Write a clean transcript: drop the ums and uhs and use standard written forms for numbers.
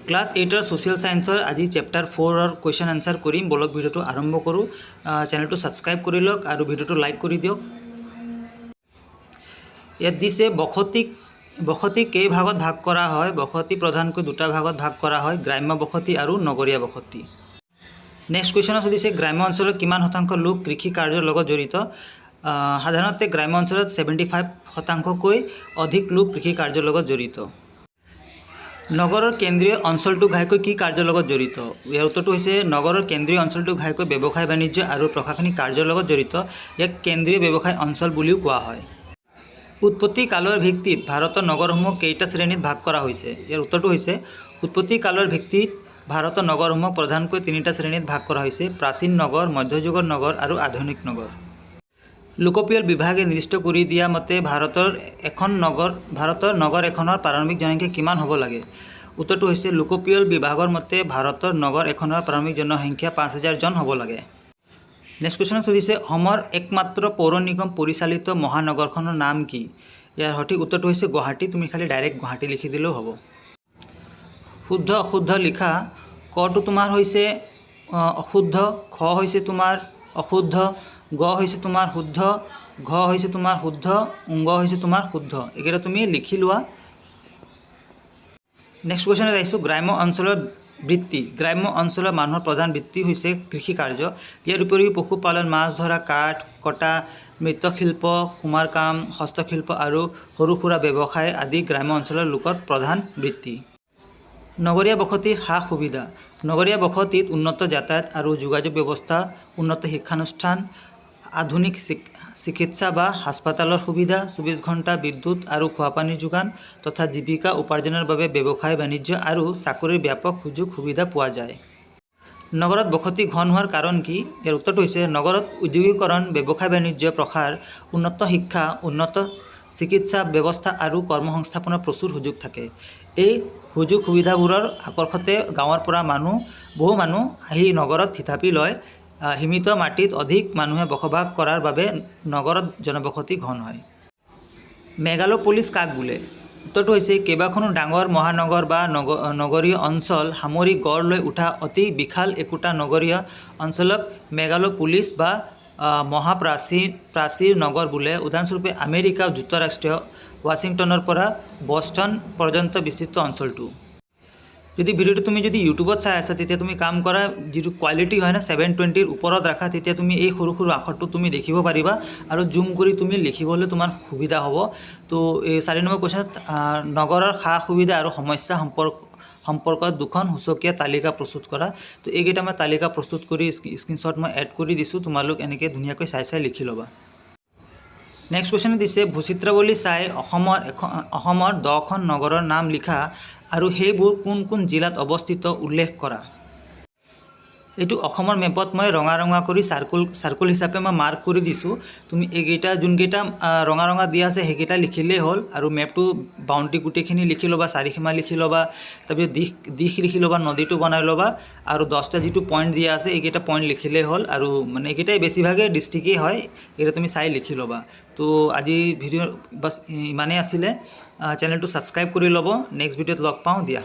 Class 8 social সায়েন্সৰ আজি chapter 4 question answer কৰিম। বলক ভিডিঅ'টো আৰম্ভ কৰোঁ। চেনেলটো ছাবস্ক্ৰাইব কৰি লওক আৰু ভিডিঅ'টো লাইক কৰি দিয়ক। ইয়াত দিছে বসতি কেই ভাগত ভাগ কৰা হয়। বসতি প্ৰধানকৈ দুটা ভাগত ভাগ কৰা হয়, গ্ৰাম্য বসতি আৰু নগৰীয়া বসতি। নেক্সট কুৱেশ্যনত সুধিছে গ্ৰাম্য অঞ্চলৰ কিমান শতাংশ লোক কৃষি কাৰ্যৰ লগত জড়িত। সাধাৰণতে গ্ৰাম্য অঞ্চলত 75শতাংশকৈ অধিক লোক কৃষি কাৰ্যৰ লগত জড়িত। নগৰৰ কেন্দ্ৰীয় অঞ্চলটো ঘাইকৈ কি কাৰ্যৰ লগত জড়িত। ইয়াৰ উত্তৰটো হৈছে নগৰৰ কেন্দ্ৰীয় অঞ্চলটো ঘাইকৈ ব্যৱসায় বাণিজ্য আৰু প্ৰশাসনিক কাৰ্যৰ লগত জড়িত। ইয়াক কেন্দ্ৰীয় ব্যৱসায় অঞ্চল বুলিও কোৱা হয়। উৎপত্তি কালৰ ভিত্তিত ভাৰতৰ নগৰসমূহ কেইটা শ্ৰেণীত ভাগ কৰা হৈছে। ইয়াৰ উত্তৰটো হৈছে উৎপত্তি কালৰ ভিত্তিত ভাৰতৰ নগৰসমূহ প্ৰধানকৈ তিনিটা শ্ৰেণীত ভাগ কৰা হৈছে, প্ৰাচীন নগৰ, মধ্যযুগৰ নগৰ আৰু আধুনিক নগৰ। লোকপিয়ল বিভাগে নিৰ্দিষ্ট কৰি দিয়া মতে ভাৰতৰ নগৰ এখনৰ প্ৰাৰম্ভিক জনসংখ্যা কিমান হ'ব লাগে। উত্তৰটো হৈছে লোকপিয়ল বিভাগৰ মতে ভাৰতৰ নগৰ এখনৰ প্ৰাৰম্ভিক জনসংখ্যা 5000 জন হ'ব লাগে। নেক্সট কুৱেশ্যনত সুধিছে অসমৰ একমাত্ৰ পৌৰ নিগম পৰিচালিত মহানগৰখনৰ নাম কি। ইয়াৰ সঠিক উত্তৰটো হৈছে গুৱাহাটী। তুমি খালি ডাইৰেক্ট গুৱাহাটী লিখি দিলেও হ'ব। শুদ্ধ অশুদ্ধ লিখা। কটো তোমাৰ হৈছে অশুদ্ধ, খ হৈছে তোমাৰ অশুদ্ধ, গ হৈছে তোমাৰ শুদ্ধ, ঘ হৈছে তোমাৰ শুদ্ধ, ঙ হৈছে তোমাৰ শুদ্ধ। এইকেইটা তুমি লিখি লোৱা। নেক্সট কুৱেশ্যনত আহিছোঁ গ্ৰাম্য অঞ্চলৰ বৃত্তি। গ্ৰাম্য অঞ্চলৰ মানুহৰ প্ৰধান বৃত্তি হৈছে কৃষি কাৰ্য। ইয়াৰ উপৰিও পশুপালন, মাছ ধৰা, কাঠ কটা, মৃৎশিল্প, কুমাৰ কাম, হস্তশিল্প আৰু সৰু সুৰা ব্যৱসায় আদি গ্ৰাম্য অঞ্চলৰ লোকৰ প্ৰধান বৃত্তি। নগৰীয়া বসতিৰ সা সুবিধা। নগৰীয়া বসতিত উন্নত যাতায়াত আৰু যোগাযোগ ব্যৱস্থা, উন্নত শিক্ষানুষ্ঠান, আধুনিক চিকিৎসা বা হাস্পাতালৰ সুবিধা, 24 ঘণ্টা বিদ্যুৎ আৰু খোৱাপানীৰ যোগান তথা জীৱিকা উপাৰ্জনৰ বাবে ব্যৱসায় বাণিজ্য আৰু চাকৰিৰ ব্যাপক সুযোগ সুবিধা পোৱা যায়। নগৰত বসতি ঘন হোৱাৰ কাৰণ কি। ইয়াৰ উত্তৰটো হৈছে নগৰত ঔদ্যোগিকৰণ, ব্যৱসায় বাণিজ্য প্ৰসাৰ, উন্নত শিক্ষা, উন্নত চিকিৎসা ব্যৱস্থা আৰু কৰ্মসংস্থাপনৰ প্ৰচুৰ সুযোগ থাকে। এই সুযোগ সুবিধাবোৰৰ আকৰ্ষতে গাঁৱৰ পৰা বহু মানুহ আহি নগৰত থিতাপি লয়। সীমিত মাটিত অধিক মানুহে বসবাস কৰাৰ বাবে নগৰত জনবসতি ঘন হয়। মেগালোপলিছ কাক বোলে। উত্তৰটো হৈছে কেইবাখনো ডাঙৰ মহানগৰ বা নগৰীয় অঞ্চল সামৰি গঢ় লৈ উঠা অতি বিশাল একোটা নগৰীয় অঞ্চলক মেগালোপলিছ বা মহাপ্ৰাচীৰ নগৰ বোলে। উদাহৰণস্বৰূপে আমেৰিকা যুক্তৰাষ্ট্ৰীয় ৱাশ্বিংটনৰ পৰা বষ্টন পৰ্যন্ত বিস্তৃত অঞ্চলটো। যদি ভিডিঅ'টো তুমি ইউটিউবত চাই আছা তেতিয়া তুমি কাম কৰা যিটো কোৱালিটি হয় না 720ৰ ওপৰত ৰাখা, তেতিয়া তুমি এই সৰু সৰু আখৰটো তুমি দেখিব পাৰিবা আৰু জুম কৰি তুমি লিখিবলৈ তোমাৰ সুবিধা হ'ব। তো এই 4 নম্বৰ কুৱেশ্যনত নগৰৰ সা সুবিধা আৰু সমস্যা সম্পৰ্কত দুখন সূচকীয়া তালিকা প্ৰস্তুত কৰা। তো এইকেইটা মই তালিকা প্ৰস্তুত কৰি স্ক্ৰীনশ্বট মই এড কৰি দিছোঁ। তোমালোক এনেকৈ ধুনীয়াকৈ চাই লিখি ল'বা। নেক্সট কুৱেশ্যনে দিছে ভূচিত্ৰাৱলী চাই অসমৰ 10খন নগৰৰ নাম লিখা আৰু সেইবোৰ কোন কোন জিলাত অৱস্থিত উল্লেখ কৰা। এইটো অসমৰ মেপত মই ৰঙা কৰি চাৰ্কুল হিচাপে মই মাৰ্ক কৰি দিছোঁ। তুমি এইকেইটা যোনকেইটা ৰঙা দিয়া আছে সেইকেইটা লিখিলেই হ'ল আৰু মেপটো বাউণ্ডেৰী গোটেইখিনি লিখি ল'বা, চাৰিসীমা লিখি ল'বা, তাৰপিছত দিশ লিখি ল'বা, নদীটো বনাই ল'বা আৰু 10টা যিটো পইণ্ট দিয়া আছে এইকেইটা পইণ্ট লিখিলেই হ'ল। আৰু মানে এইকেইটাই বেছিভাগেই ডিষ্ট্ৰিক্টেই হয়, এইকেইটা তুমি চাই লিখি ল'বা। তো আজি ভিডিঅ' বাছ ইমানেই আছিলে। চেনেলটো ছাবস্ক্ৰাইব কৰি ল'ব। নেক্সট ভিডিঅ'ত লগ পাওঁ দিয়া।